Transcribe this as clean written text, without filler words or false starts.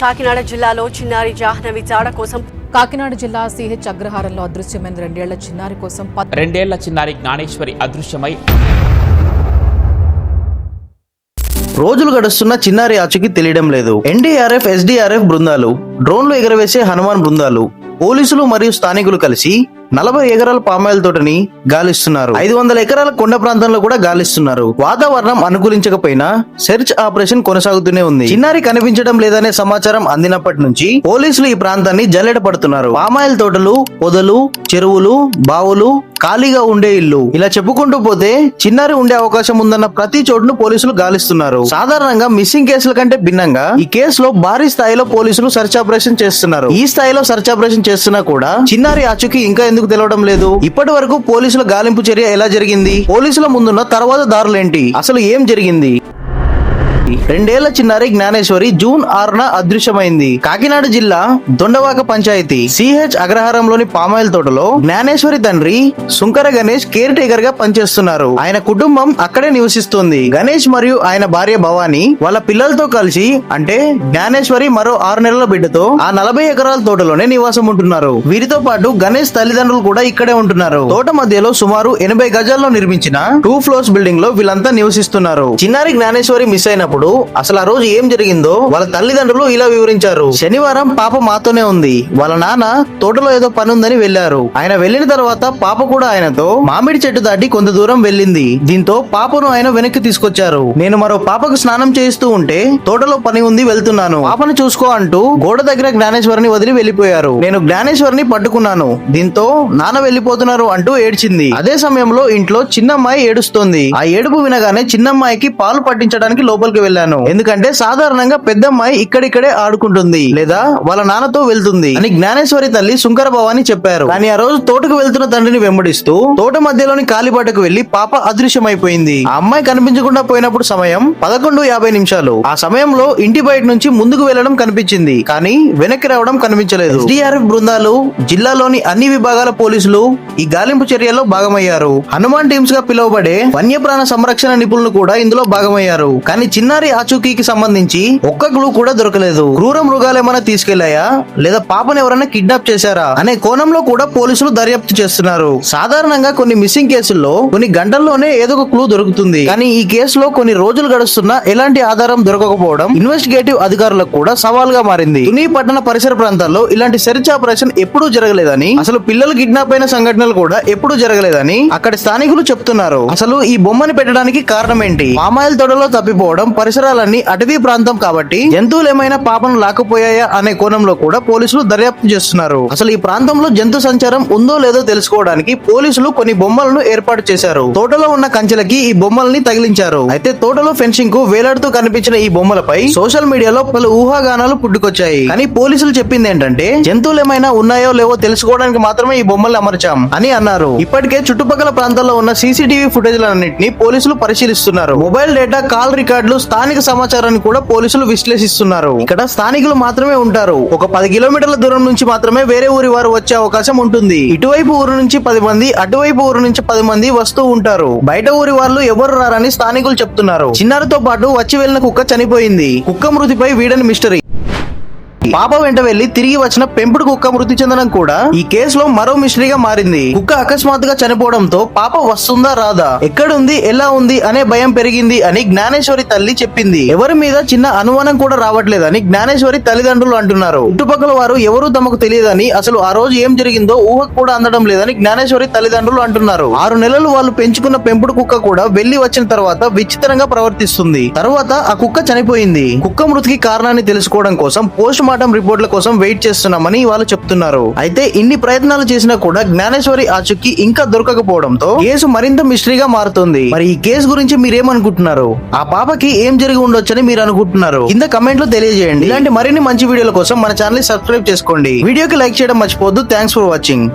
కాకినాడ జిల్లాలో చిన్నారి జాహ్నవి జాడ కోసం కాకినాడ జిల్లా సిహెచ్ అగ్రహారంలో అదృశ్యమైన 2 ఏళ్ల చిన్నారి కోసం 2 ఏళ్ల చిన్నారి జ్ఞానేశ్వరి అదృశ్యమై రోజులు గడుస్తున్న చిన్నారి ఆచూకీ తెలియడం లేదు. ఎన్డీఆర్ఎఫ్, ఎస్డీఆర్ఎఫ్ బృందాలు, డ్రోన్లు ఎగరవేసే హనుమాన్ బృందాలు, పోలీసులు మరియు స్థానికులు కలిసి 40 ఎకరాల పామాయిల్ తోటని గాలిస్తున్నారు. 500 ఎకరాల కొండ ప్రాంతంలో కూడా గాలిస్తున్నారు. వాతావరణం అనుకూలించకపోయినా సెర్చ్ ఆపరేషన్ కొనసాగుతూనే ఉంది. చిన్నారి కనిపించడం లేదనే సమాచారం అందినప్పటి నుంచి పోలీసులు ఈ ప్రాంతాన్ని జల్లెడ పడుతున్నారు. పామాయిల్ తోటలు, పొదలు, చెరువులు, బావులు, ఖాళీగా ఉండే ఇల్లు, ఇలా చెప్పుకుంటూ పోతే చిన్నారి ఉండే అవకాశం ఉందన్న ప్రతి చోటును పోలీసులు గాలిస్తున్నారు. సాధారణంగా మిస్సింగ్ కేసుల కంటే భిన్నంగా ఈ కేసులో భారీ స్థాయిలో పోలీసులు సెర్చ్ ఆపరేషన్ చేస్తున్నారు. ఈ స్థాయిలో సెర్చ్ ఆపరేషన్ చేస్తున్నా కూడా చిన్నారి ఆచూకీ ఇంకా ఎందుకు తెలవడం లేదు? ఇప్పటి వరకు పోలీసుల గాలింపు చర్య ఎలా జరిగింది? పోలీసుల ముందున్న తర్వాత దారులేంటి? అసలు ఏం జరిగింది? 2 ఏళ్ల చిన్నారి జ్ఞానేశ్వరి జూన్ 6న అదృశ్యమైంది. కాకినాడ జిల్లా దొండవాక పంచాయతీ సిహెచ్ అగ్రహారంలోని పామాయిల్ తోటలో జ్ఞానేశ్వరి తండ్రి సుంకర గణేష్ కేర్ టేకర్ గా పనిచేస్తున్నారు. ఆయన కుటుంబం అక్కడే నివసిస్తుంది. గణేష్ మరియు ఆయన భార్య భవాని వాళ్ళ పిల్లలతో కలిసి, అంటే జ్ఞానేశ్వరి మరో 6 నెలల బిడ్డతో ఆ 40 ఎకరాల తోటలోనే నివాసం ఉంటున్నారు. వీరితో పాటు గణేష్ తల్లిదండ్రులు కూడా ఇక్కడే ఉంటున్నారు. తోట మధ్యలో సుమారు 80 గజాల్లో నిర్మించిన 2 ఫ్లోర్స్ బిల్డింగ్ లో వీళ్ళంతా నివసిస్తున్నారు. చిన్నారి జ్ఞానేశ్వరి మిస్ అయినప్పుడు అసలు ఆ రోజు ఏం జరిగిందో వాళ్ళ తల్లిదండ్రులు ఇలా వివరించారు. శనివారం పాప మాతోనే ఉంది. వాళ్ళ నాన్న తోటలో ఏదో పని ఉందని వెళ్లారు. ఆయన వెళ్లిన తర్వాత పాప కూడా ఆయనతో మామిడి చెట్టు దాటి కొంత దూరం వెళ్ళింది. దీంతో పాపను ఆయన వెనక్కి తీసుకొచ్చారు. నేను మరో పాపకు స్నానం చేయిస్తూ ఉంటే తోటలో పని ఉంది, వెళ్తున్నాను, పాపను చూసుకో అంటూ గోడ దగ్గర జ్ఞానేశ్వరిని వదిలి వెళ్లిపోయారు. నేను జ్ఞానేశ్వరిని పట్టుకున్నాను. దీంతో నాన్న వెళ్లిపోతున్నారు అంటూ ఏడ్చింది. అదే సమయంలో ఇంట్లో చిన్నమ్మాయి ఏడుస్తోంది. ఆ ఏడుపు వినగానే చిన్నమ్మాయికి పాలు పట్టించడానికి లోపలికి వెళ్ళాను. ఎందుకంటే సాధారణంగా పెద్దమ్మాయి ఇక్కడిక్కడే ఆడుకుంటుంది లేదా వాళ్ళ నాన్నతో వెళ్తుంది అని జ్ఞానేశ్వరి తల్లి సుంకర భవాని చెప్పారు. కానీ ఆ రోజు తోటకు వెళ్తున్న తండ్రిని వెంబడిస్తూ తోట మధ్యలోని కాలిబాటకు వెళ్లి పాప అదృశ్యమైపోయింది. ఆ అమ్మాయి కనిపించకుండా పోయినప్పుడు సమయం 11:50. ఆ సమయంలో ఇంటి బయట నుంచి ముందుకు వెళ్లడం కనిపించింది, కానీ వెనక్కి రావడం కనిపించలేదు. ఎస్డీఆర్ఎఫ్ బృందాలు, జిల్లాలోని అన్ని విభాగాల పోలీసులు ఈ గాలింపు చర్యల్లో భాగమయ్యారు. హనుమాన్ టీమ్స్ గా పిలువబడే వన్యప్రాణ సంరక్షణ నిపుణులు కూడా ఇందులో భాగమయ్యారు. కానీ చిన్నారి ఆచూకీకి సంబంధించి ఒక్క క్లూ కూడా దొరకలేదు. క్రూర మృగాలు ఏమైనా తీసుకెళ్లాయా లేదా పాపను ఎవరైనా కిడ్నాప్ చేశారా అనే కోణంలో కూడా పోలీసులు దర్యాప్తు చేస్తున్నారు. సాధారణంగా కొన్ని మిస్సింగ్ కేసుల్లో కొన్ని గంటల్లోనే ఏదో ఒక క్లూ దొరుకుతుంది. కానీ ఈ కేసులో కొన్ని రోజులు గడుస్తున్నా ఎలాంటి ఆధారం దొరకకపోవడం ఇన్వెస్టిగేటివ్ అధికారులకు కూడా సవాల్గా మారింది. తుని పట్టణ పరిసర ప్రాంతాల్లో ఇలాంటి సెర్చ్ ఆపరేషన్ ఎప్పుడూ జరగలేదని, అసలు పిల్లలు కిడ్నాప్ అయిన సంఘటనలు కూడా ఎప్పుడూ జరగలేదని అక్కడి స్థానికులు చెప్తున్నారు. అసలు ఈ బొమ్మని పెట్టడానికి కారణం ఏంటి? పామాయిల్ తోటలో తప్పిపోవడం, పరిసరాలన్నీ అటవీ ప్రాంతం కాబట్టి జంతువులు ఏమైనా పాపను లాక్కుపోయాయా అనే కోణంలో కూడా పోలీసులు దర్యాప్తు చేస్తున్నారు. అసలు ఈ ప్రాంతంలో జంతు సంచారం ఉందో లేదో తెలుసుకోవడానికి పోలీసులు కొన్ని బొమ్మలను ఏర్పాటు చేశారు. తోటలో ఉన్న కంచెలకి ఈ బొమ్మల్ని తగిలించారు. అయితే తోటలో ఫెన్సింగ్ కు వేలాడుతూ కనిపించిన ఈ బొమ్మలపై సోషల్ మీడియాలో పలు ఊహాగానాలు పుట్టుకొచ్చాయి. కానీ పోలీసులు చెప్పింది ఏంటంటే జంతువులు ఏమైనా ఉన్నాయో లేవో తెలుసుకోవడానికి మాత్రమే ఈ బొమ్మల్ని అమర్చాం అని అన్నారు. ఇప్పటికే చుట్టుపక్కల ప్రాంతాల్లో ఉన్న సీసీటీవీ ఫుటేజ్లన్నింటినీ పోలీసులు పరిశీలిస్తున్నారు. మొబైల్ డేటా, కాల్ రికార్డులు, స్థానిక సమాచారాన్ని కూడా పోలీసులు విశ్లేషిస్తున్నారు. ఇక్కడ స్థానికులు మాత్రమే ఉంటారు. ఒక 10 కిలోమీటర్ల దూరం నుంచి మాత్రమే వేరే ఊరి వారు వచ్చే అవకాశం ఉంటుంది. ఇటువైపు ఊరు నుంచి 10 మంది, అటువైపు ఊరు నుంచి 10 మంది వస్తూ ఉంటారు. బయట ఊరి వాళ్ళు ఎవరు రారని స్థానికులు చెప్తున్నారు. చిన్నారితో పాటు వచ్చి వెళ్లిన కుక్క చనిపోయింది. కుక్క మృతిపై వీడని మిస్టరీ. పాప వెంట వెళ్లి తిరిగి వచ్చిన పెంపుడు కుక్క మృతి చెందడం కూడా ఈ కేసులో మరో మిస్టరీగా మారింది. కుక్క అకస్మాత్తుగా చనిపోవడంతో పాప వస్తుందా రాదా, ఎక్కడుంది, ఎలా ఉంది అనే భయం పెరిగింది అని జ్ఞానేశ్వరి తల్లి చెప్పింది. ఎవరి మీద చిన్న అనుమానం కూడా రావట్లేదని జ్ఞానేశ్వరి తల్లిదండ్రులు అంటున్నారు. చుట్టుపక్కల వారు ఎవరూ తమకు తెలియదని, అసలు ఆ రోజు ఏం జరిగిందో ఊహకు కూడా అందడం లేదని జ్ఞానేశ్వరి తల్లిదండ్రులు అంటున్నారు. 6 నెలలు వాళ్ళు పెంచుకున్న పెంపుడు కుక్క కూడా వెళ్లి వచ్చిన తర్వాత విచిత్రంగా ప్రవర్తిస్తుంది. తర్వాత ఆ కుక్క చనిపోయింది. కుక్క మృతికి కారణాన్ని తెలుసుకోవడం కోసం పోస్ట్ మార్టం రిపోర్ట్ల కోసం వెయిట్ చేస్తున్నామని వాళ్ళు చెప్తున్నారు. అయితే ఇన్ని ప్రయత్నాలు చేసినా కూడా జ్ఞానేశ్వరి ఆచూకీ ఇంకా దొరకకపోవడంతో కేసు మరింత మిస్టరీగా మారుతుంది. మరి ఈ కేసు గురించి మీరేమనుకుంటున్నారు? ఆ పాపకి ఏం జరిగి ఉండొచ్చని మీరు అనుకుంటున్నారు? కింద కమెంట్ లో తెలియజేయండి. ఇలాంటి మరిన్ని మంచి వీడియోల కోసం మన ఛానల్ ని సబ్స్క్రైబ్ చేసుకోండి. వీడియోకి లైక్ చేయడం మర్చిపోవద్దు. Thanks for watching.